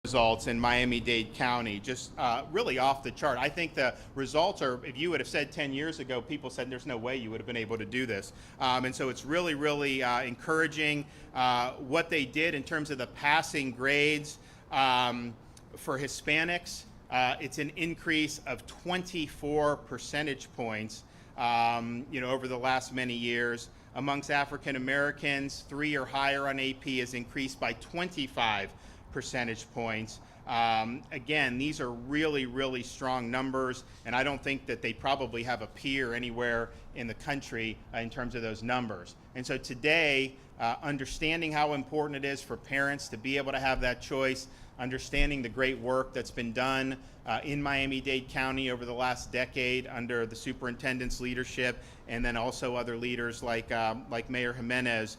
Results in Miami-Dade County, just really off the chart. I think the results are, if you would have said 10 years ago, people said there's no way you would have been able to do this. And so it's really, really encouraging what they did in terms of the passing grades for Hispanics. It's an increase of 24 percentage points, over the last many years. Amongst African Americans, 3 or higher on AP has increased by 25 percentage points. Again, these are really, really strong numbers, and I don't think that they probably have a peer anywhere in the country in terms of those numbers. And so today, understanding how important it is for parents to be able to have that choice, understanding the great work that's been done in Miami-Dade County over the last decade under the superintendent's leadership, and then also other leaders like Mayor Gimenez.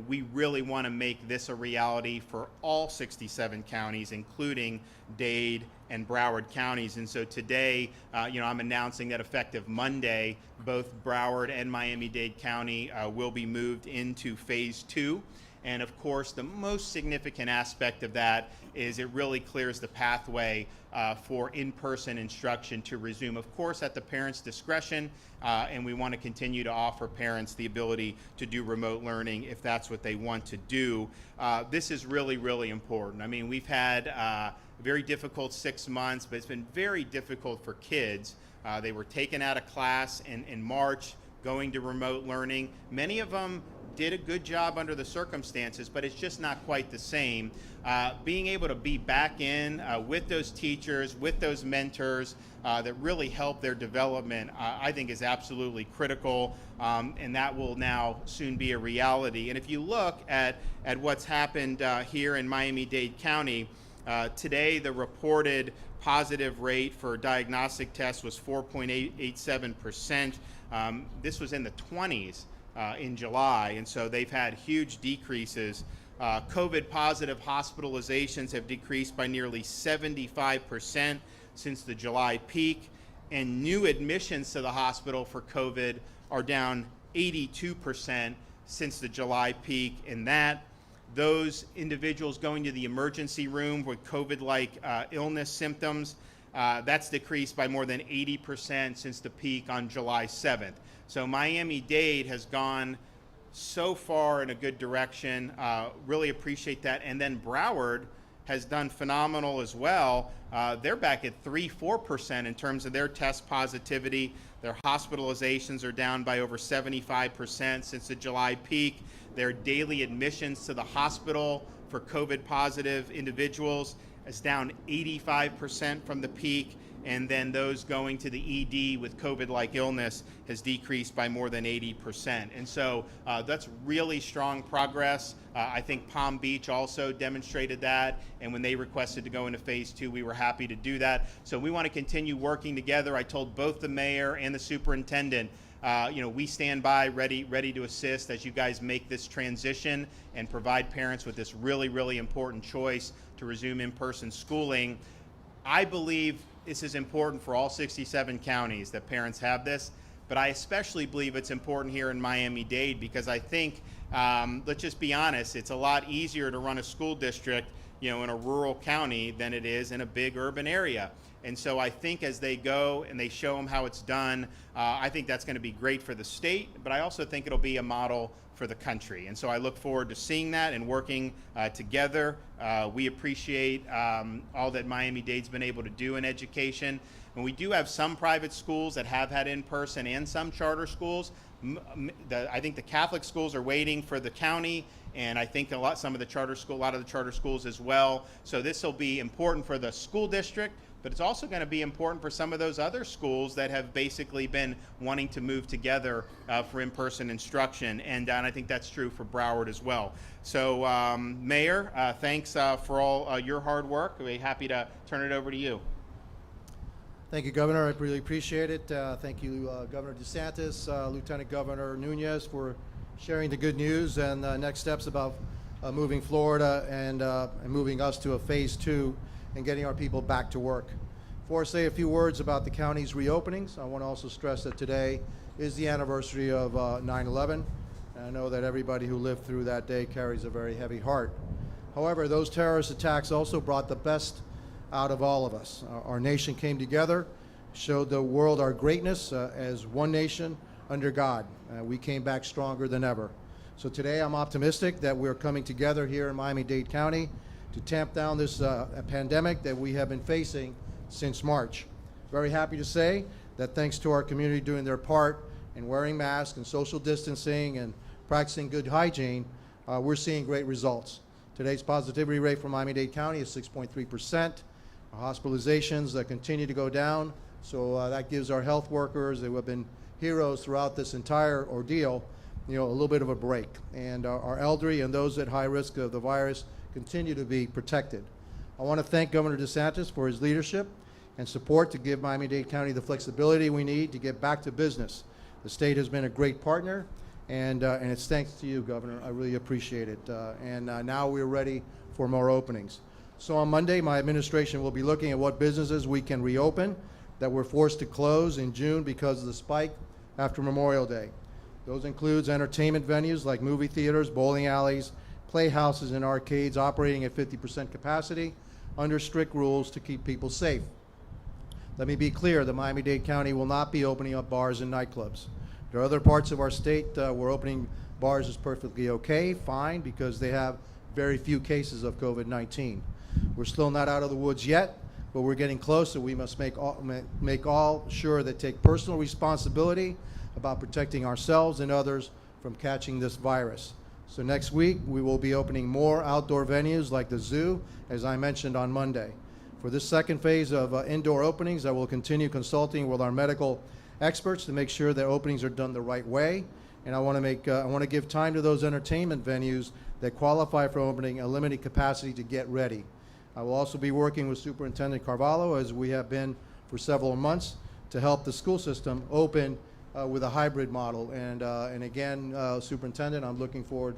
We really want to make this a reality for all 67 counties, including Dade and Broward counties. And so today, I'm announcing that effective Monday, both Broward and Miami-Dade County will be moved into phase 2. And of course, the most significant aspect of that is it really clears the pathway for in-person instruction to resume, of course, at the parents' discretion. And we want to continue to offer parents the ability to do remote learning if that's what they want to do. This is really, really important. I mean, we've had a very difficult 6 months, but it's been very difficult for kids. They were taken out of class in March, going to remote learning. Many of them did a good job under the circumstances, but it's just not quite the same. Being able to be back in with those teachers, with those mentors that really help their development, I think is absolutely critical, and that will now soon be a reality. And if you look at what's happened here in Miami-Dade County, today the reported positive rate for diagnostic tests was 4.87%. This was in the 20s. In July, and so they've had huge decreases. COVID positive hospitalizations have decreased by nearly 75% since the July peak, and new admissions to the hospital for COVID are down 82% since the July peak. And those individuals going to the emergency room with COVID-like illness symptoms, that's decreased by more than 80% since the peak on July 7th. So Miami-Dade has gone so far in a good direction. Really appreciate that. And then Broward has done phenomenal as well. They're back at 3-4% in terms of their test positivity. Their hospitalizations are down by over 75% since the July peak. Their daily admissions to the hospital for COVID positive individuals is down 85% from the peak. And then those going to the ED with COVID-like illness has decreased by more than 80%. And so that's really strong progress. I think Palm Beach also demonstrated that. And when they requested to go into phase 2, we were happy to do that. So we want to continue working together. I told both the mayor and the superintendent, we stand by ready to assist as you guys make this transition and provide parents with this really, really important choice to resume in-person schooling. I believe this is important for all 67 counties that parents have this, but I especially believe it's important here in Miami-Dade because I think, let's just be honest, it's a lot easier to run a school district, in a rural county than it is in a big urban area. And so I think as they go and they show them how it's done, I think that's going to be great for the state, but I also think it'll be a model for the country. And so I look forward to seeing that and working together. We appreciate all that Miami-Dade's been able to do in education. And we do have some private schools that have had in-person and some charter schools. I think the Catholic schools are waiting for the county, and I think a lot of the charter schools as well. So this will be important for the school district, but it's also going to be important for some of those other schools that have basically been wanting to move together for in-person instruction. And I think that's true for Broward as well. So Mayor, thanks for all your hard work. We're happy to turn it over to you. Thank you, Governor. I really appreciate it. Thank you, Governor DeSantis, Lieutenant Governor Nunez, for sharing the good news and next steps about moving Florida and moving us to a phase 2 and getting our people back to work. Before I say a few words about the county's reopenings, I want to also stress that today is the anniversary of 9/11. And I know that everybody who lived through that day carries a very heavy heart. However, those terrorist attacks also brought the best out of all of us. Our nation came together, showed the world our greatness as one nation under God. We came back stronger than ever. So today I'm optimistic that we're coming together here in Miami-Dade County to tamp down this pandemic that we have been facing since March. Very happy to say that thanks to our community doing their part in wearing masks and social distancing and practicing good hygiene, we're seeing great results. Today's positivity rate for Miami-Dade County is 6.3%. Hospitalizations continue to go down, so that gives our health workers who have been heroes throughout this entire ordeal, a little bit of a break. And our elderly and those at high risk of the virus continue to be protected. I want to thank Governor DeSantis for his leadership and support to give Miami-Dade County the flexibility we need to get back to business. The state has been a great partner, and it's thanks to you, Governor. I really appreciate it. Now we're ready for more openings. So on Monday, my administration will be looking at what businesses we can reopen that were forced to close in June because of the spike after Memorial Day. Those includes entertainment venues like movie theaters, bowling alleys, playhouses, and arcades operating at 50% capacity under strict rules to keep people safe. Let me be clear, the Miami-Dade County will not be opening up bars and nightclubs. There are other parts of our state where opening bars is perfectly okay, fine, because they have very few cases of COVID-19. We're still not out of the woods yet, but we're getting closer. We must make all sure that take personal responsibility about protecting ourselves and others from catching this virus. So next week, we will be opening more outdoor venues like the zoo, as I mentioned on Monday. For this second phase of indoor openings, I will continue consulting with our medical experts to make sure that openings are done the right way. And I want to give time to those entertainment venues that qualify for opening a limited capacity to get ready. I will also be working with Superintendent Carvalho, as we have been for several months, to help the school system open with a hybrid model. And again, Superintendent, I'm looking forward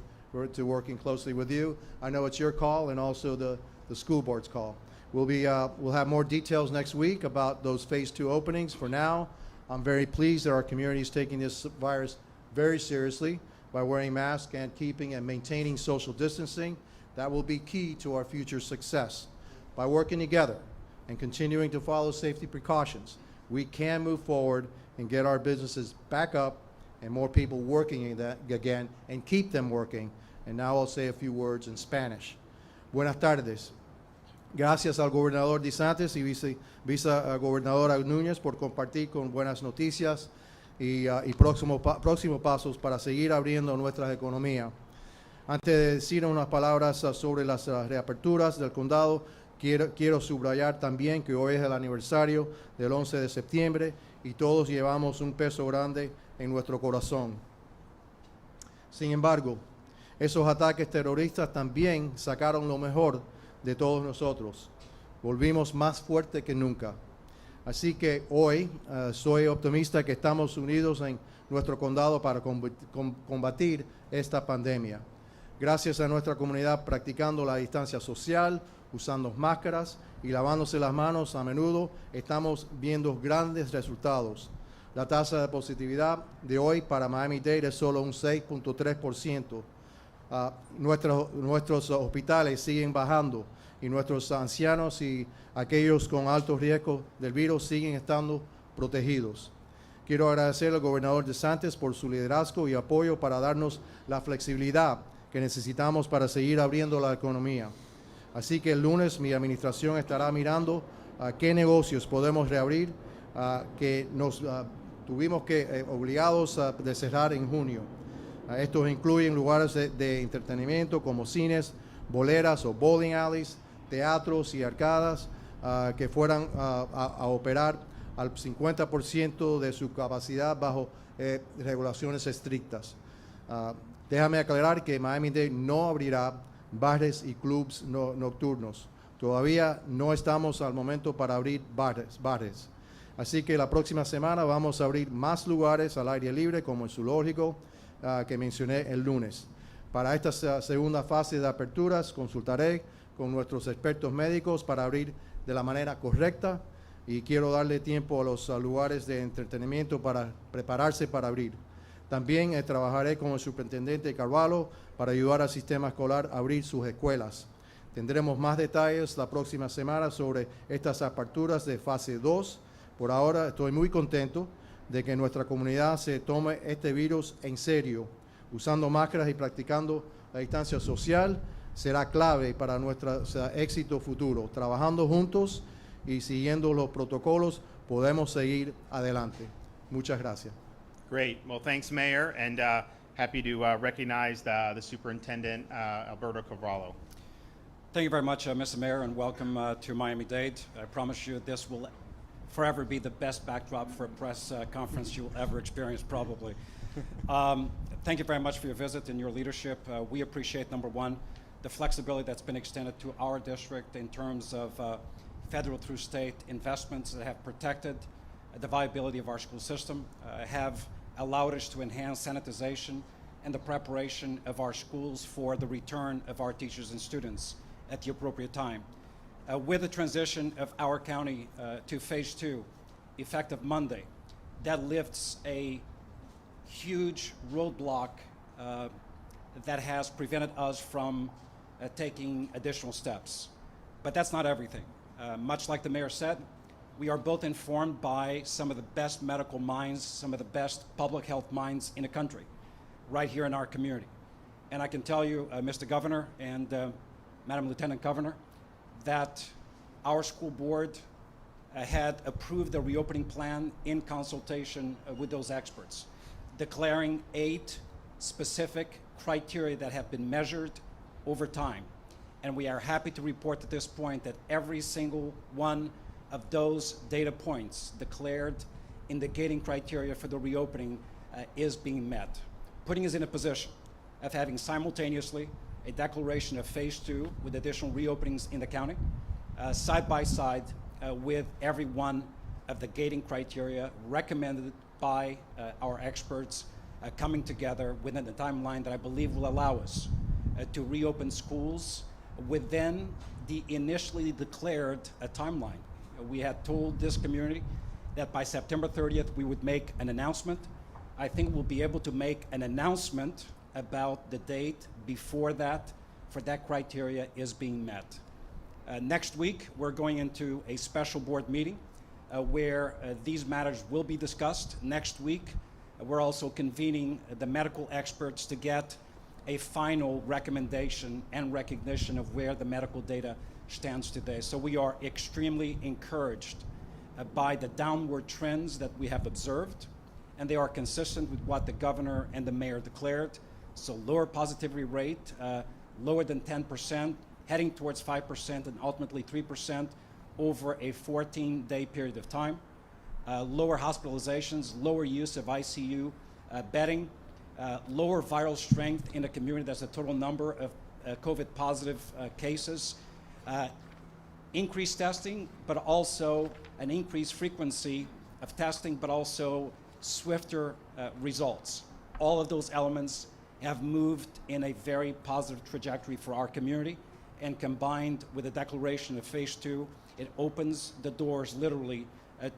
to working closely with you. I know it's your call and also the school board's call. We'll have more details next week about those phase 2 openings. For now, I'm very pleased that our community is taking this virus very seriously by wearing masks and keeping and maintaining social distancing. That will be key to our future success. By working together and continuing to follow safety precautions, we can move forward and get our businesses back up and more people working again and keep them working. And now I'll say a few words in Spanish. Buenas tardes. Gracias al gobernador DeSantis y vicegobernadora Núñez por compartir con buenas noticias y próximos pasos para seguir abriendo nuestras economías. Antes de decir unas palabras sobre las reaperturas del condado, quiero subrayar también que hoy es el aniversario del 11 de septiembre y todos llevamos un peso grande en nuestro corazón. Sin embargo, esos ataques terroristas también sacaron lo mejor de todos nosotros. Volvimos más fuerte que nunca. Así que hoy soy optimista que estamos unidos en nuestro condado para combatir esta pandemia. Gracias a nuestra comunidad practicando la distancia social, usando máscaras y lavándose las manos a menudo, estamos viendo grandes resultados. La tasa de positividad de hoy para Miami-Dade es solo un 6.3%. Nuestros hospitales siguen bajando y nuestros ancianos y aquellos con alto riesgo del virus siguen estando protegidos. Quiero agradecer al gobernador DeSantis por su liderazgo y apoyo para darnos la flexibilidad que necesitamos para seguir abriendo la economía. Así que el lunes mi administración estará mirando qué negocios podemos reabrir que nos tuvimos que obligados a cerrar en junio. Estos incluyen lugares de entretenimiento como cines, boleras o bowling alleys, teatros y arcadas que fueran a operar al 50% de su capacidad bajo regulaciones estrictas. Déjame aclarar que Miami-Dade no abrirá bares y clubs nocturnos. Todavía no estamos al momento para abrir bares. Así que la próxima semana vamos a abrir más lugares al aire libre como el zoológico que mencioné el lunes. Para esta segunda fase de aperturas consultaré con nuestros expertos médicos para abrir de la manera correcta y quiero darle tiempo a los lugares de entretenimiento para prepararse para abrir. También trabajaré con el superintendente Carvalho para ayudar al sistema escolar a abrir sus escuelas. Tendremos más detalles la próxima semana sobre estas aperturas de fase 2. Por ahora estoy muy contento de que nuestra comunidad se tome este virus en serio. Usando máscaras y practicando la distancia social será clave para nuestro éxito futuro. Trabajando juntos y siguiendo los protocolos podemos seguir adelante. Muchas gracias. Great. Well, thanks, Mayor, and happy to recognize the Superintendent, Alberto Carvalho. Thank you very much, Mr. Mayor, and welcome to Miami-Dade. I promise you this will forever be the best backdrop for a press conference you'll ever experience, probably. Thank you very much for your visit and your leadership. We appreciate, number one, the flexibility that's been extended to our district in terms of federal through state investments that have protected the viability of our school system, have allowed us to enhance sanitization and the preparation of our schools for the return of our teachers and students at the appropriate time. With the transition of our county to phase 2, effective Monday, that lifts a huge roadblock that has prevented us from taking additional steps. But that's not everything. Much like the mayor said, we are both informed by some of the best medical minds, some of the best public health minds in the country, right here in our community. And I can tell you, Mr. Governor and Madam Lieutenant Governor, that our school board had approved the reopening plan in consultation with those experts, declaring 8 specific criteria that have been measured over time. And we are happy to report at this point that every single one of those data points declared in the gating criteria for the reopening is being met, putting us in a position of having simultaneously a declaration of phase 2 with additional reopenings in the county, side by side with every one of the gating criteria recommended by our experts coming together within the timeline that I believe will allow us to reopen schools within the initially declared timeline. We had told this community that by September 30th we would make an announcement. I think we'll be able to make an announcement about the date before that, for that criteria is being met. Next week, we're going into a special board meeting where these matters will be discussed. Next week, we're also convening the medical experts to get a final recommendation and recognition of where the medical data stands today. So we are extremely encouraged by the downward trends that we have observed, and they are consistent with what the governor and the mayor declared. So lower positivity rate, lower than 10%, heading towards 5% and ultimately 3% over a 14-day period of time. Lower hospitalizations, lower use of ICU bedding, lower viral strength in the community. That's the total number of COVID positive cases. Increased testing, but also an increased frequency of testing, but also swifter results. All of those elements have moved in a very positive trajectory for our community, and combined with the declaration of phase 2, it opens the doors literally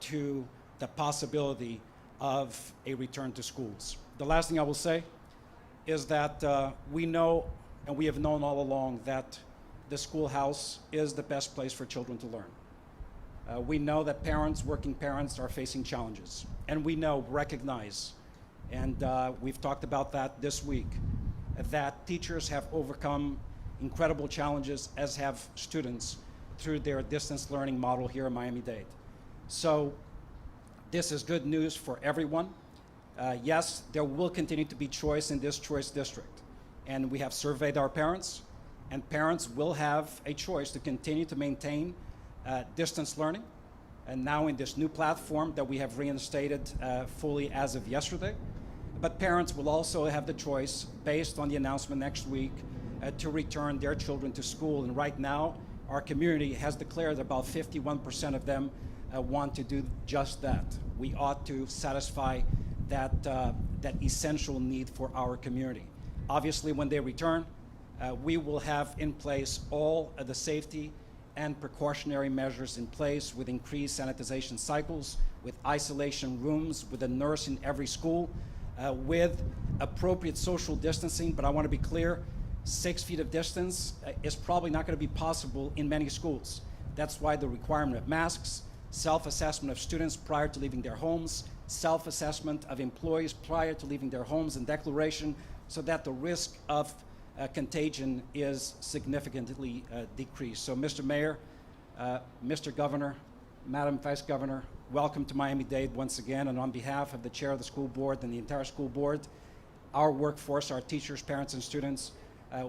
to the possibility of a return to schools. The last thing I will say is that we know, and we have known all along, that the schoolhouse is the best place for children to learn. We know that parents, working parents, are facing challenges, and we recognize, and we've talked about that this week, that teachers have overcome incredible challenges, as have students, through their distance learning model here in Miami-Dade. So this is good news for everyone. Yes, there will continue to be choice in this choice district, and we have surveyed our parents, and parents will have a choice to continue to maintain distance learning, and now in this new platform that we have reinstated fully as of yesterday. But parents will also have the choice, based on the announcement next week, to return their children to school. And right now, our community has declared about 51% of them want to do just that. We ought to satisfy that essential need for our community. Obviously, when they return, we will have in place all of the safety and precautionary measures in place, with increased sanitization cycles, with isolation rooms, with a nurse in every school, with appropriate social distancing. But I want to be clear, 6 feet of distance is probably not going to be possible in many schools. That's why the requirement of masks, self-assessment of students prior to leaving their homes, self-assessment of employees prior to leaving their homes, and declaration, so that the risk of contagion is significantly decreased. So, Mr. Mayor, Mr. Governor, Madam Vice Governor, welcome to Miami-Dade once again, and on behalf of the chair of the school board and the entire school board, our workforce, our teachers, parents, and students,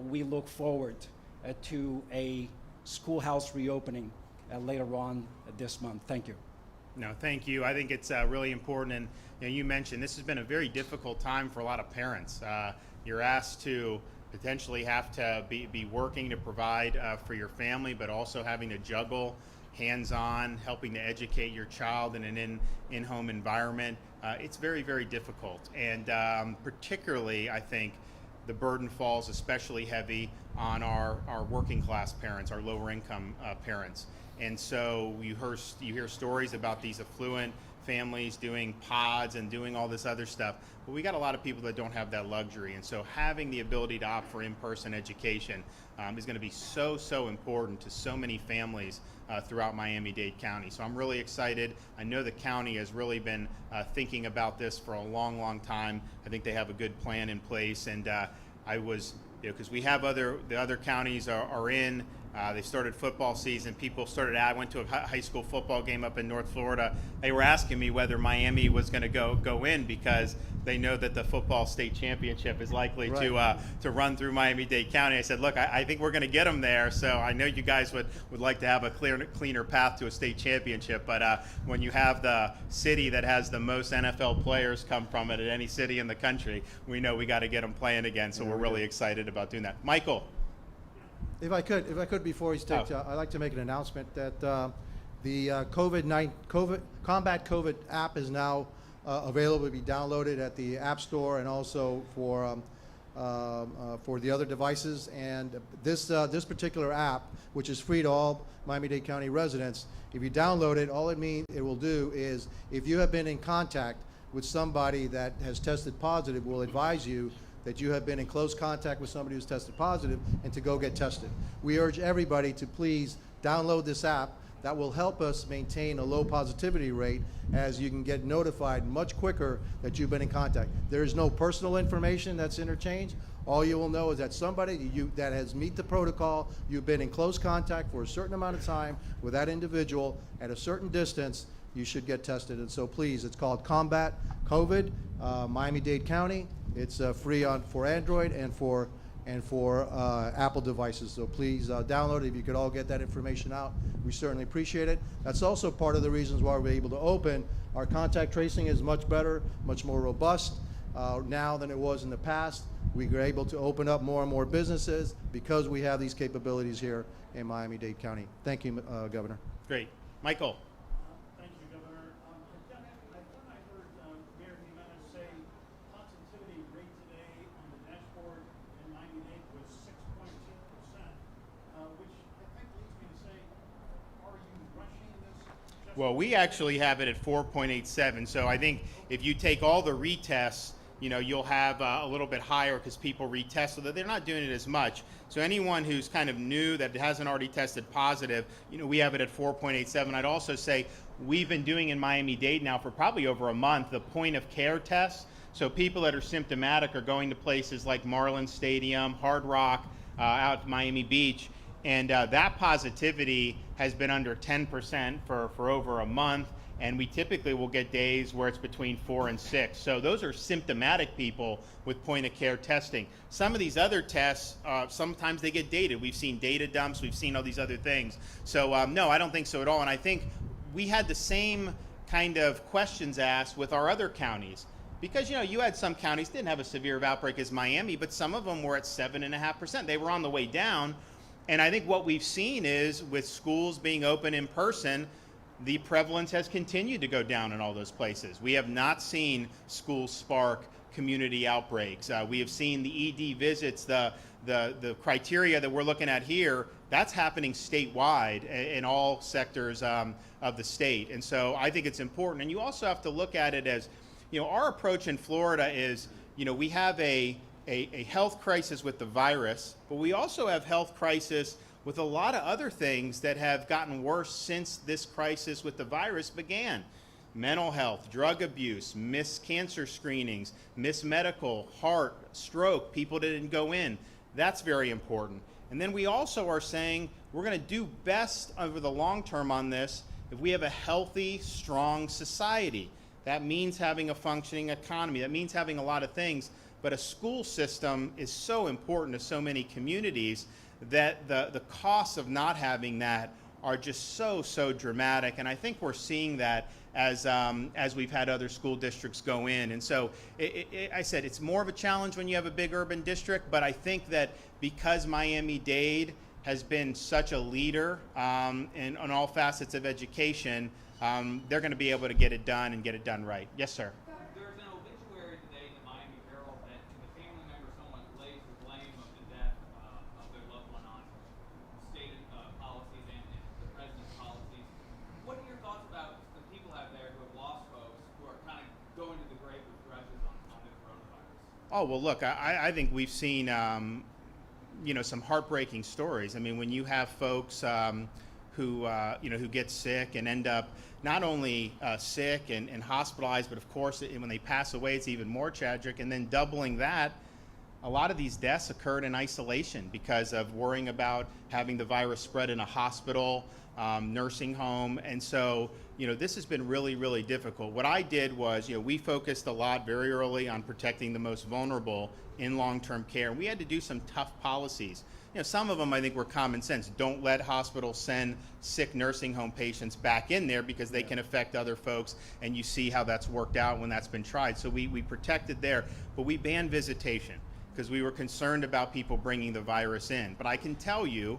we look forward to a schoolhouse reopening later on this month. Thank you. No, thank you. I think it's really important, and you mentioned this has been a very difficult time for a lot of parents. You're asked to potentially have to be working to provide for your family, but also having to juggle hands-on, helping to educate your child in an in-home environment. It's very, very difficult, and particularly, I think, the burden falls especially heavy on our working class parents, our lower income parents. And so you hear stories about these affluent families doing pods and doing all this other stuff, but we got a lot of people that don't have that luxury. And so having the ability to opt for in-person education is going to be so important to so many families throughout Miami-Dade County. So I'm really excited. I know the county has really been thinking about this for a long time. I think they have a good plan in place, and I was, because we have the other counties are in. They started football season. People started. I went to a high school football game up in North Florida. They were asking me whether Miami was going to go in because they know that the football state championship is likely to run through Miami-Dade County. I said, look, I think we're going to get them there. So I know you guys would like to have a cleaner path to a state championship. But when you have the city that has the most NFL players come from it at any city in the country, we know we got to get them playing again. So we're really excited about doing that. Michael. If I could, before he takes, I'd like to make an announcement that the Combat COVID app is now available to be downloaded at the App Store and also for the other devices. And this particular app, which is free to all Miami-Dade County residents, if you download it, all it will do is, if you have been in contact with somebody that has tested positive, will advise you that you have been in close contact with somebody who's tested positive and to go get tested. We urge everybody to please download this app. That will help us maintain a low positivity rate, as you can get notified much quicker that you've been in contact. There is no personal information that's interchanged. All you will know is that somebody that has meet the protocol, you've been in close contact for a certain amount of time with that individual at a certain distance, you should get tested. And so please, it's called Combat COVID, Miami-Dade County. It's free for Android and for Apple devices. So please download it. If you could all get that information out, we certainly appreciate it. That's also part of the reasons why we're able to open. Our contact tracing is much better, much more robust now than it was in the past. We are able to open up more and more businesses because we have these capabilities here in Miami-Dade County. Thank you, Governor. Great. Michael. Thank you, Governor. I thought I heard Mayor Gimenez say positivity rate today on the dashboard in Miami-Dade was 6.2%, which I think leads me to say, are you rushing this? Well, we actually have it at 4.87. So I think if you take all the retests, you'll have a little bit higher because people retest, so that they're not doing it as much. So anyone who's kind of new that hasn't already tested positive, we have it at 4.87. I'd also say we've been doing in Miami-Dade now for probably over a month the point of care tests. So people that are symptomatic are going to places like Marlins Stadium, Hard Rock, out at Miami Beach, and that positivity has been under 10% for over a month. And we typically will get days where it's between 4 and 6. So those are symptomatic people with point of care testing. Some of these other tests, sometimes they get dated. We've seen data dumps, we've seen all these other things. So no, I don't think so at all. And I think we had the same kind of questions asked with our other counties. Because you had some counties didn't have a severe outbreak as Miami, but some of them were at 7.5%. They were on the way down. And I think what we've seen is with schools being open in person, the prevalence has continued to go down in all those places. We have not seen schools spark community outbreaks. We have seen the ED visits, the criteria that we're looking at here, that's happening statewide in all sectors of the state. And so I think it's important. And you also have to look at it as, our approach in Florida is, we have a a health crisis with the virus, but we also have health crisis with a lot of other things that have gotten worse since this crisis with the virus began. Mental health, drug abuse, missed cancer screenings, missed medical, heart, stroke, people that didn't go in. That's very important. And then we also are saying we're going to do best over the long term on this if we have a healthy, strong society. That means having a functioning economy. That means having a lot of things. But a school system is so important to so many communities that the costs of not having that are just so dramatic. And I think we're seeing that as we've had other school districts go in. And so I said it's more of a challenge when you have a big urban district, but I think that because Miami-Dade has been such a leader in on all facets of education, they're going to be able to get it done and get it done right. Yes, sir. There's an obituary today in the Miami Herald that the family member someone lays the blame of the death of their loved one on state policies and the president's policies. What are your thoughts about the people out there who have lost folks who are kind of going to the grave with grudges on the coronavirus? Oh, well, look, I think we've seen some heartbreaking stories. I mean, when you have folks who get sick and end up not only sick and hospitalized, but of course, when they pass away, it's even more tragic. And then doubling that, a lot of these deaths occurred in isolation because of worrying about having the virus spread in a hospital, nursing home. And so, this has been really difficult. What I did was, we focused a lot very early on protecting the most vulnerable in long-term care. And we had to do some tough policies. Some of them I think were common sense. Don't let hospitals send sick nursing home patients back in there because they can affect other folks, and you see how that's worked out when that's been tried. So we protected there, but we banned visitation because we were concerned about people bringing the virus in. But I can tell you,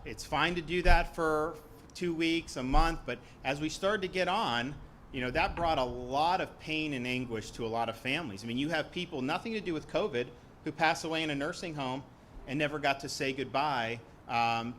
it's fine to do that for 2 weeks, a month, but as we started to get on, that brought a lot of pain and anguish to a lot of families. I mean, you have people, nothing to do with COVID, who pass away in a nursing home and never got to say goodbye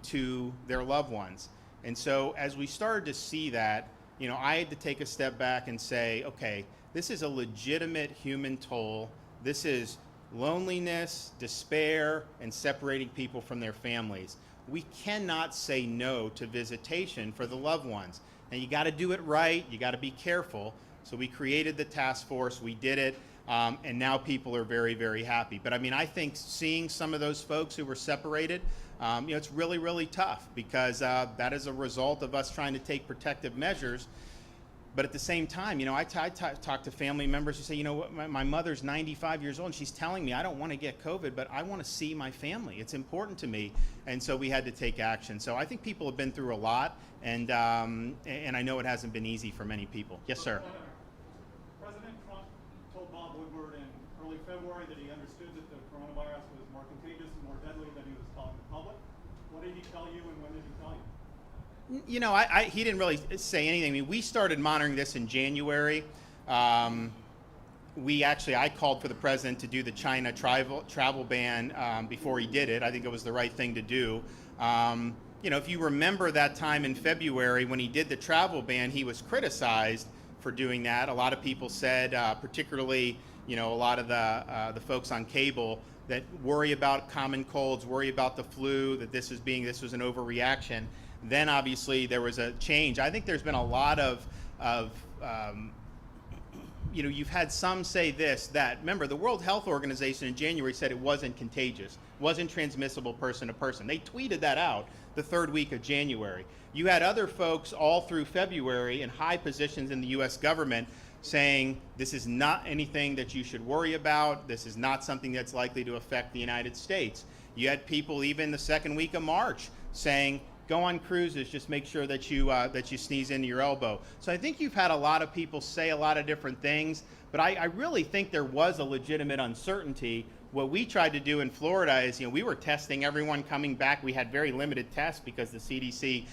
to their loved ones. And so as we started to see that, I had to take a step back and say, okay, this is a legitimate human toll. This is loneliness, despair, and separating people from their families. We cannot say no to visitation for the loved ones. And you got to do it right. You got to be careful. So we created the task force. We did it. And now people are very happy. But I mean, I think seeing some of those folks who were separated, it's really tough because that is a result of us trying to take protective measures. But at the same time, I talk to family members who say, my mother's 95 years old and she's telling me I don't want to get COVID, but I want to see my family. It's important to me. And so we had to take action. So I think people have been through a lot, and I know it hasn't been easy for many people. Yes, sir. President Trump told Bob Woodward in early February that he understood that the coronavirus was more contagious and more deadly than he was telling the public. What did he tell you and when did he tell you? He didn't really say anything. I mean, we started monitoring this in January. I called for the president to do the China travel ban before he did it. I think it was the right thing to do. If you remember that time in February when he did the travel ban, he was criticized for doing that. A lot of people said, particularly, a lot of the folks on cable, that worry about common colds, worry about the flu, that this was an overreaction. Then obviously there was a change. I think there's been a lot of you've had some say this, that. Remember, the World Health Organization in January said it wasn't contagious, wasn't transmissible person to person. They tweeted that out the third week of January. You had other folks all through February in high positions in the U.S. government saying this is not anything that you should worry about. This is not something that's likely to affect the United States. You had people even the second week of March saying, go on cruises, just make sure that you sneeze into your elbow. So I think you've had a lot of people say a lot of different things, but I really think there was a legitimate uncertainty. What we tried to do in Florida is, we were testing everyone coming back. We had very limited tests because the CDC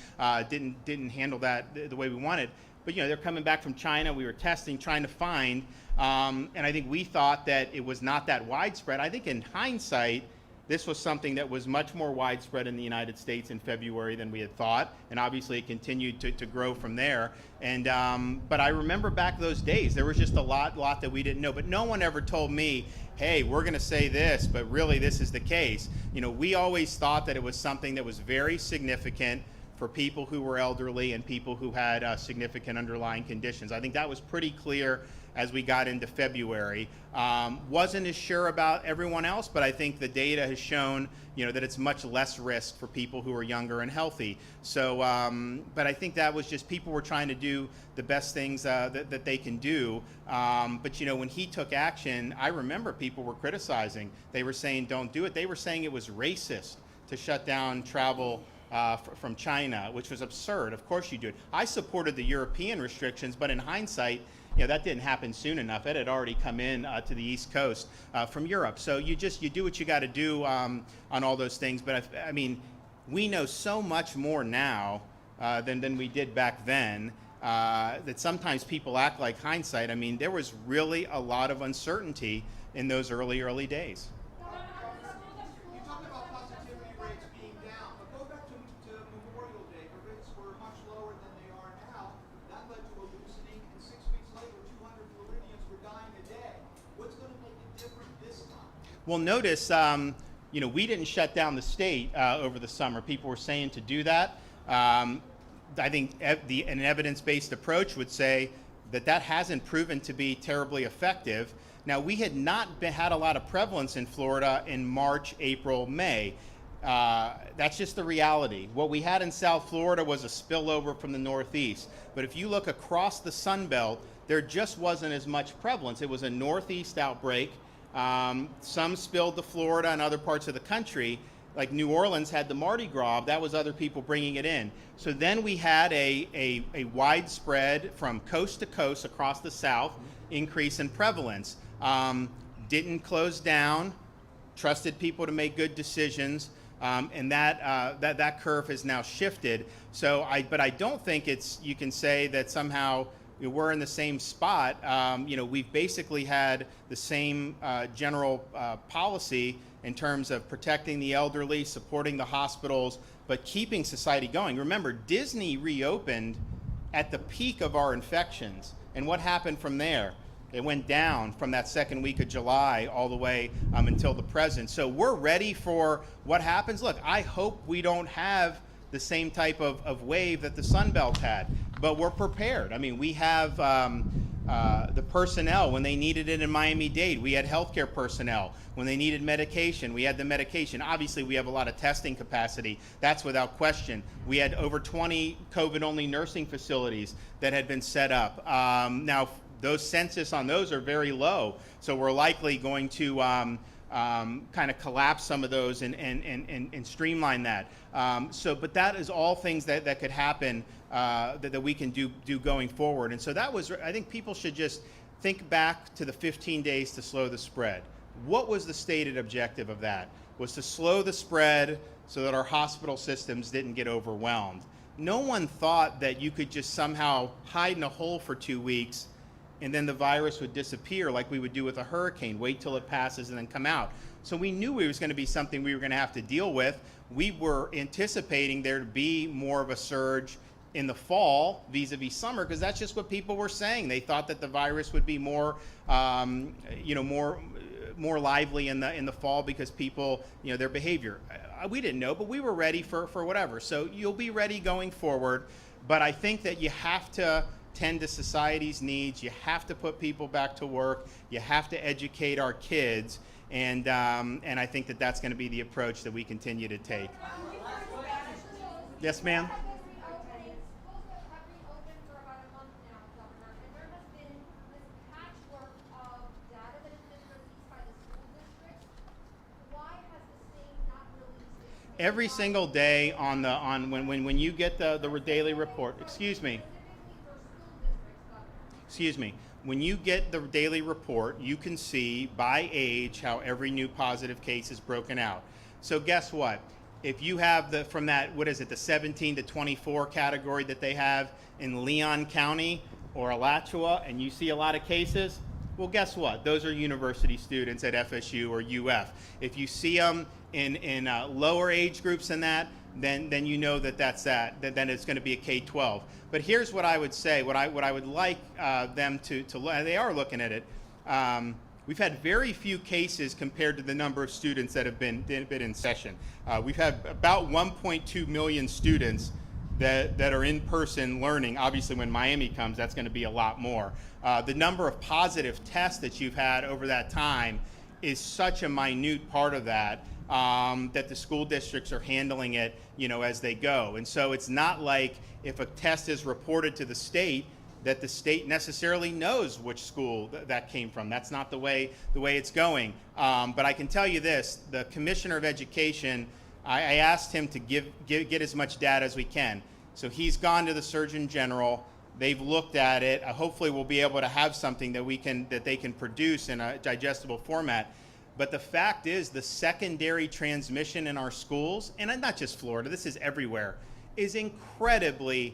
didn't handle that the way we wanted. But they're coming back from China. We were testing, trying to find, and I think we thought that it was not that widespread. I think in hindsight, this was something that was much more widespread in the United States in February than we had thought, and obviously it continued to grow from there. And but I remember back those days, there was just a lot that we didn't know. But no one ever told me, hey, we're going to say this, but really this is the case. You know, we always thought that it was something that was very significant for people who were elderly and people who had significant underlying conditions. I think that was pretty clear as we got into February. Wasn't as sure about everyone else, but I think the data has shown, you know, that it's much less risk for people who are younger and healthy. So, but I think that was just people were trying to do the best things that they can do. But, you know, when he took action, I remember people were criticizing. They were saying, don't do it. They were saying it was racist to shut down travel from China, which was absurd. Of course you do it. I supported the European restrictions, but in hindsight, you know, that didn't happen soon enough. It had already come in to the East Coast from Europe. So you do what you got to do on all those things. But I mean, we know so much more now than we did back then, that sometimes people act like hindsight. I mean, there was really a lot of uncertainty in those early days. You talked about positivity rates being down, but go back to Memorial Day, where rates were much lower than they are now. That led to a loosening, and 6 weeks later, 200 Floridians were dying a day. What's going to make it different this time? Well, notice, you know, we didn't shut down the state over the summer. People were saying to do that. I think an evidence-based approach would say that hasn't proven to be terribly effective. Now, we had not had a lot of prevalence in Florida in March, April, May. That's just the reality. What we had in South Florida was a spillover from the Northeast. But if you look across the Sun Belt, there just wasn't as much prevalence. It was a Northeast outbreak. Some spilled to Florida and other parts of the country. Like New Orleans had the Mardi Gras, that was other people bringing it in. So then we had a widespread from coast to coast across the South increase in prevalence. Didn't close down, trusted people to make good decisions, and that curve has now shifted. So but I don't think you can say that somehow we're in the same spot. You know, we've basically had the same general policy in terms of protecting the elderly, supporting the hospitals, but keeping society going. Remember, Disney reopened at the peak of our infections. And what happened from there? It went down from that second week of July all the way until the present. So we're ready for what happens. Look, I hope we don't have the same type of wave that the Sun Belt had, but we're prepared. I mean, we have the personnel when they needed it in Miami-Dade. We had healthcare personnel. When they needed medication, we had the medication. Obviously, we have a lot of testing capacity. That's without question. We had over 20 COVID-only nursing facilities that had been set up. Now, those census on those are very low, so we're likely going to kind of collapse some of those and streamline that. But that is all things that could happen that we can do going forward. And so that was, I think people should just think back to the 15 days to slow the spread. What was the stated objective of that? Was to slow the spread so that our hospital systems didn't get overwhelmed. No one thought that you could just somehow hide in a hole for 2 weeks and then the virus would disappear like we would do with a hurricane, wait till it passes and then come out. So we knew it was going to be something we were going to have to deal with. We were anticipating there to be more of a surge in the fall vis-a-vis summer, because that's just what people were saying. They thought that the virus would be more, more lively in the fall because people, you know, their behavior. We didn't know, but we were ready for whatever. So you'll be ready going forward. But I think that you have to tend to society's needs. You have to put people back to work. You have to educate our kids. And I think that that's going to be the approach that we continue to take. Yes, ma'am? Every single day when you get the daily report, excuse me, when you get the daily report, you can see by age how every new positive case is broken out. So guess what? If you have from that, what is it, the 17 to 24 category that they have in Leon County or Alachua, and you see a lot of cases, well, guess what? Those are university students at FSU or UF. If you see them in lower age groups than that, then you know then it's going to be a K-12. But here's what I would say. What I would like them to they are looking at it. We've had very few cases compared to the number of students that have been in session. We've had about 1.2 million students that are in person learning. Obviously, when Miami comes, that's going to be a lot more. The number of positive tests that you've had over that time is such a minute part of that. That the school districts are handling it, as they go. And so it's not like if a test is reported to the state that the state necessarily knows which school that came from. That's not the way it's going. But I can tell you this, the Commissioner of Education, I asked him to get as much data as we can. So he's gone to the Surgeon General. They've looked at it. Hopefully we'll be able to have something that they can produce in a digestible format. But the fact is, the secondary transmission in our schools, and not just Florida, this is everywhere, is incredibly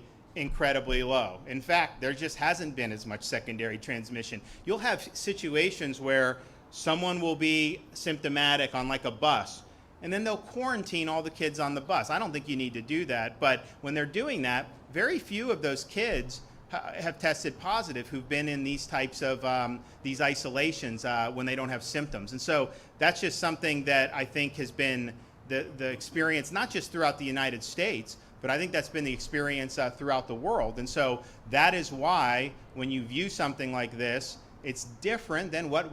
low. In fact, there just hasn't been as much secondary transmission. You'll have situations where someone will be symptomatic on like a bus, and then they'll quarantine all the kids on the bus. I don't think you need to do that, but when they're doing that, very few of those kids have tested positive who've been in these types of these isolations when they don't have symptoms. And so that's just something that I think has been the experience, not just throughout the United States, but I think that's been the experience throughout the world. And so that is why when you view something like this, it's different than what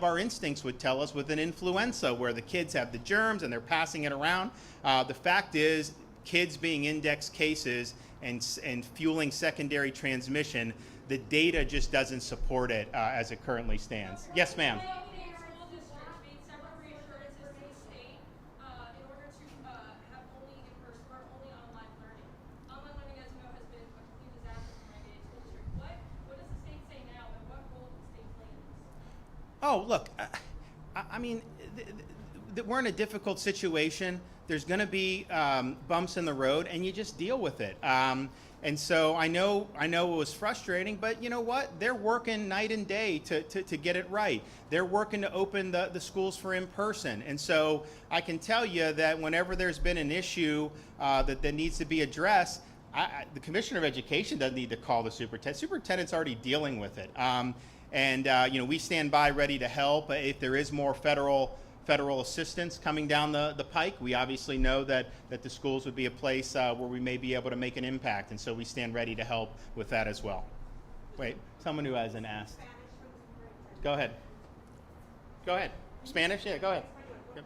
our instincts would tell us with an influenza, where the kids have the germs and they're passing it around. The fact is, kids being index cases and fueling secondary transmission, the data just doesn't support it as it currently stands. Yes, ma'am. Oh, look, I mean, we're in a difficult situation. There's going to be bumps in the road, and you just deal with it. And so I know it was frustrating, but you know what? They're working night and day to get it right. They're working to open the schools for in-person. And so I can tell you that whenever there's been an issue that needs to be addressed, the Commissioner of Education doesn't need to call the superintendent. Superintendent's already dealing with it. We stand by ready to help if there is more federal assistance coming down the pike. We obviously know that the schools would be a place where we may be able to make an impact, and so we stand ready to help with that as well. Wait, someone who hasn't asked. Go ahead. Go ahead. Spanish? Yeah, go ahead. Yep.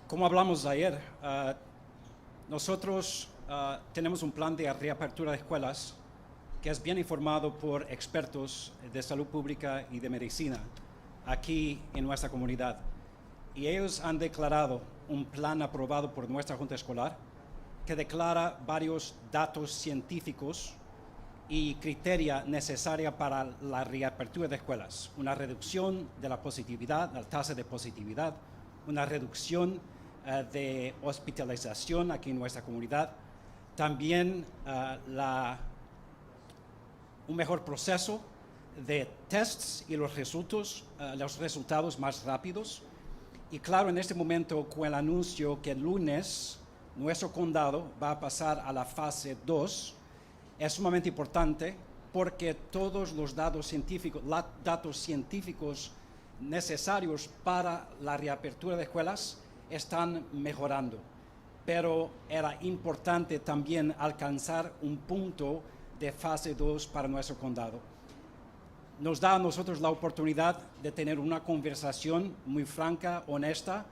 Como hablamos ayer, nosotros tenemos un plan de reapertura de escuelas que es bien informado por expertos de salud pública y de medicina aquí en nuestra comunidad. Y ellos han declarado un plan aprobado por nuestra Junta Escolar que declara varios datos científicos y criterios necesarios para la reapertura de escuelas. Una reducción de la positividad, la tasa de positividad, una reducción de hospitalización aquí en nuestra comunidad, también un mejor proceso de tests y los resultados más rápidos. Y claro, en este momento, con el anuncio que el lunes nuestro condado va a pasar a la fase 2, es sumamente importante porque todos los datos científicos necesarios para la reapertura de escuelas están mejorando, pero era importante también alcanzar un punto de fase 2 para nuestro condado. Nos da a nosotros la oportunidad de tener una conversación muy franca, honesta,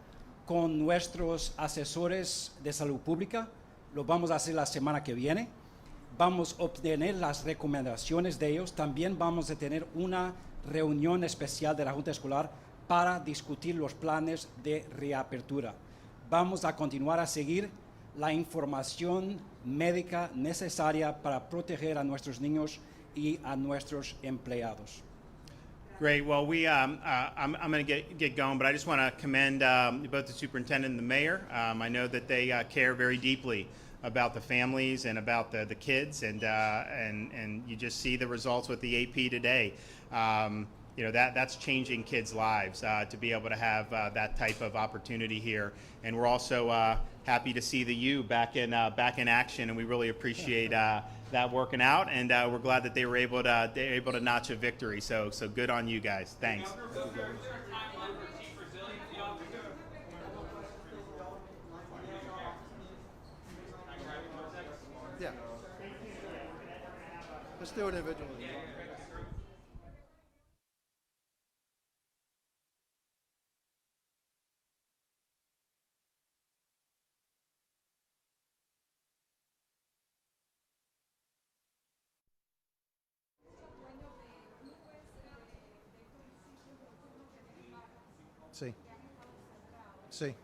con nuestros asesores de salud pública. Lo vamos a hacer la semana que viene. Vamos a obtener las recomendaciones de ellos. También vamos a tener una reunión especial de la Junta Escolar para discutir los planes de reapertura. Vamos a continuar a seguir la información médica necesaria para proteger a nuestros niños y a nuestros empleados. Great. Well, I'm going to get going, but I just want to commend both the superintendent and the mayor. I know that they care very deeply about the families and about the kids, and you just see the results with the AP today. That's changing kids' lives to be able to have that type of opportunity here. And we're also happy to see the U back in action, and we really appreciate that working out. And we're glad that they were able to notch a victory. So good on you guys. Thanks. Governor, was there a timeline for chief resiliency officer? Yeah. Let's do it individually. Sí. Sí.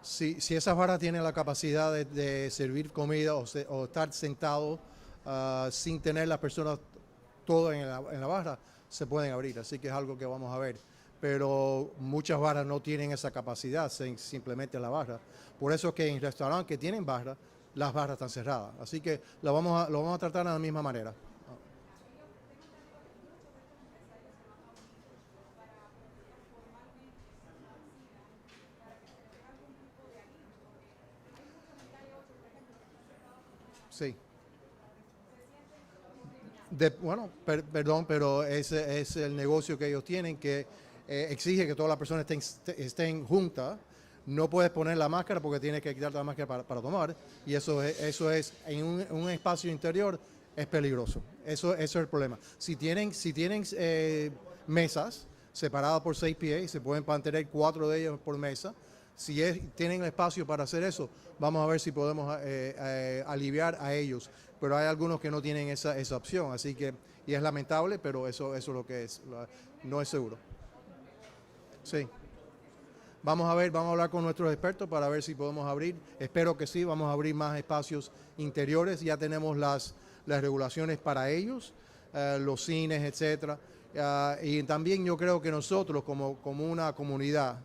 Si esas barras tienen la capacidad de servir comida o estar sentado sin tener las personas todo en la barra, se pueden abrir. Así que es algo que vamos a ver. Pero muchas barras no tienen esa capacidad, simplemente la barra. Por eso es que en restaurantes que tienen barra, las barras están cerradas. Así que lo vamos a tratar de la misma manera. Sí. Perdón, pero ese es el negocio que ellos tienen, que exige que todas las personas estén juntas. No puedes poner la máscara porque tienes que quitar la máscara para tomar. Y eso es en un espacio interior, es peligroso. Eso es el problema. Si tienen mesas separadas por 6 pies, se pueden mantener 4 de ellos por mesa. Si tienen espacio para hacer eso, vamos a ver si podemos aliviar a ellos. Pero hay algunos que no tienen esa opción, así que, y es lamentable, pero eso es lo que es, no es seguro. Sí. Vamos a hablar con nuestros expertos para ver si podemos abrir. Espero que sí, vamos a abrir más espacios interiores. Ya tenemos las regulaciones para ellos, los cines, etcétera. Y también yo creo que nosotros, como una comunidad,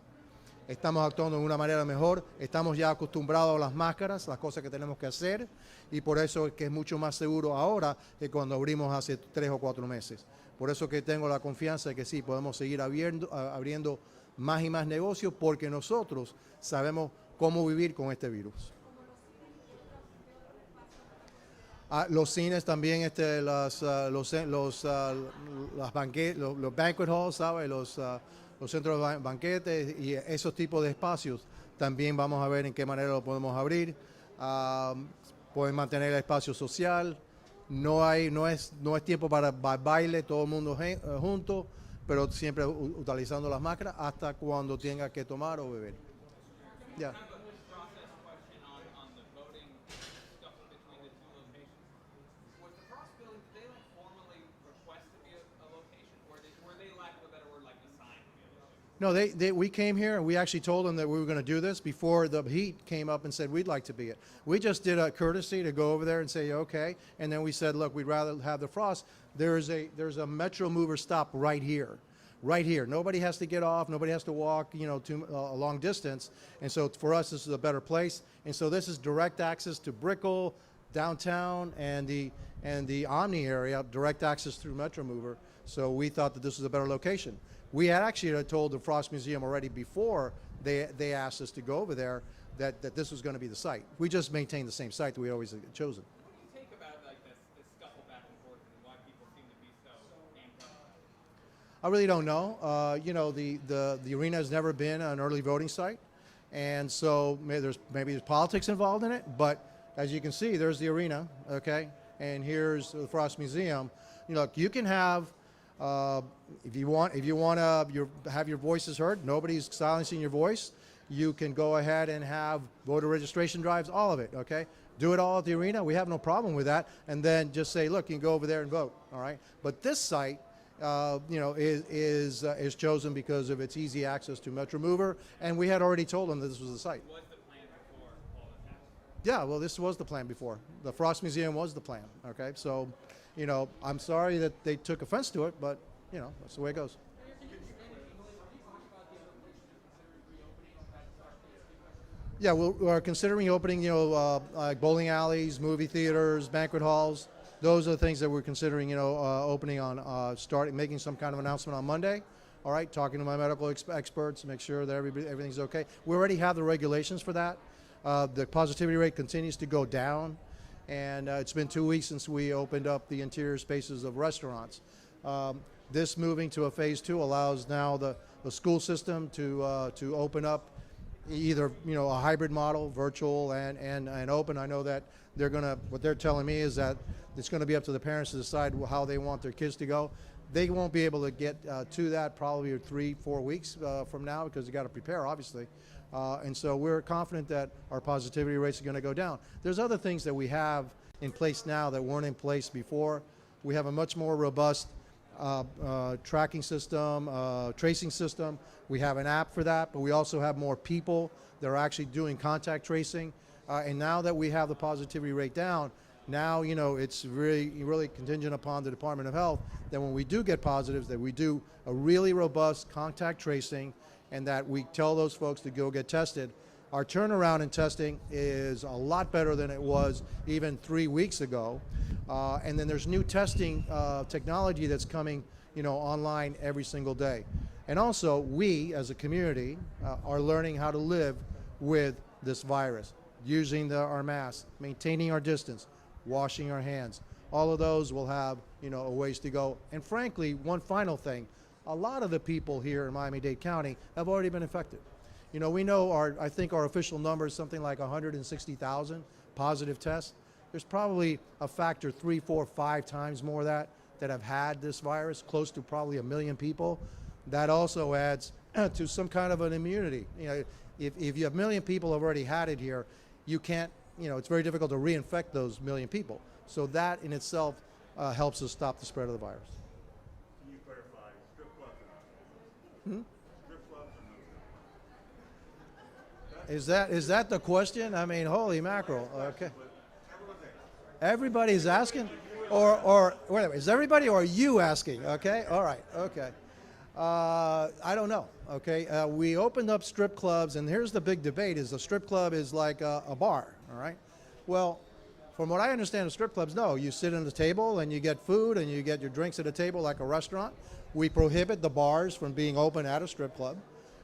estamos actuando de una manera mejor, estamos ya acostumbrados a las máscaras, las cosas que tenemos que hacer, y por eso es que es mucho más seguro ahora que cuando abrimos hace 3 o 4 meses. Por eso que tengo la confianza de que sí, podemos seguir abriendo más y más negocios, porque nosotros sabemos cómo vivir con este virus. Los cines también, los banquet halls, ¿sabes? Los centros de banquetes y esos tipos de espacios, también vamos a ver en qué manera lo podemos abrir. Pueden mantener el espacio social. No es tiempo para baile, todo el mundo junto, pero siempre utilizando las máscaras hasta cuando tenga que tomar o beber. Yeah. No, we came here and we actually told them that we were going to do this before the heat came up and said we'd like to be it. We just did a courtesy to go over there and say okay, and then we said, look, we'd rather have the frost. There's a Metro Mover stop right here. Right here. Nobody has to get off. Nobody has to walk, a long distance. And so for us, this is a better place. And so this is direct access to Brickell, downtown, and the Omni area, direct access through Metro Mover. So we thought that this was a better location. We had actually told the Frost Museum already before they asked us to go over there that this was going to be the site. We just maintained the same site that we always had chosen. What do you think about this scuffle back and forth and why people seem to be so amped up? I really don't know. The arena has never been an early voting site, and so maybe there's politics involved in it. But as you can see, there's the arena, okay, and here's the Frost Museum. You can have. If you want to have your voices heard, nobody's silencing your voice. You can go ahead and have voter registration drives, all of it. Okay, do it all at the arena. We have no problem with that. And then just say, look, you can go over there and vote. All right. But this site, is chosen because of its easy access to Metro Mover, and we had already told them that this was the site. What's the plan before all this Yeah, well, this was the plan before. The Frost Museum was the plan, okay? So, you know, I'm sorry that they took offense to it, but, you know, that's the way it goes. Yeah, we're considering opening, you know, like bowling alleys, movie theaters, banquet halls. Those are the things that we're considering, you know, opening on, making some kind of announcement on Monday. All right, talking to my medical experts to make sure that everything's okay. We already have the regulations for that. The positivity rate continues to go down, and it's been 2 weeks since we opened up the interior spaces of restaurants. This moving to a phase 2 allows now the school system to open up either, you know, a hybrid model, virtual and open. I know that what they're telling me is that it's going to be up to the parents to decide how they want their kids to go. They won't be able to get to that probably 3-4 weeks from now, because you got to prepare, obviously. And so we're confident that our positivity rates are going to go down. There's other things that we have in place now that weren't in place before. We have a much more robust tracking system, tracing system. We have an app for that, but we also have more people that are actually doing contact tracing. And now that we have the positivity rate down, now, you know, it's really contingent upon the Department of Health that when we do get positives, that we do a really robust contact tracing, and that we tell those folks to go get tested. Our turnaround in testing is a lot better than it was even 3 weeks ago. And then there's new testing technology that's coming, you know, online every single day. And also, we as a community are learning how to live with this virus, using our masks, maintaining our distance, washing our hands. All of those will have, you know, a ways to go. And frankly, one final thing, a lot of the people here in Miami-Dade County have already been infected. You know, we know I think our official number is something like 160,000 positive tests. There's probably a factor 3, 4, 5 times more that have had this virus, close to probably 1 million people. That also adds to some kind of an immunity. You know, if you have 1 million people have already had it here, you can't, you know, it's very difficult to reinfect those 1 million people. So that in itself helps us stop the spread of the virus. Can you clarify strip clubs or no? Strip clubs or no? Is that the question? I mean, holy mackerel. Okay. Everybody's asking, or wait a minute, is everybody or are you asking? Okay. All right. Okay. I don't know. Okay. We opened up strip clubs, and here's the big debate: is a strip club is like a bar. All right. Well, from what I understand of strip clubs, no. You sit at the table and you get food and you get your drinks at a table like a restaurant. We prohibit the bars from being open at a strip club,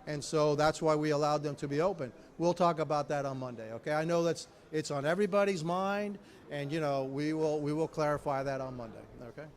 and so that's why we allowed them to be open. We'll talk about that on Monday. Okay. I know it's on everybody's mind, and you know we will clarify that on Monday. Okay.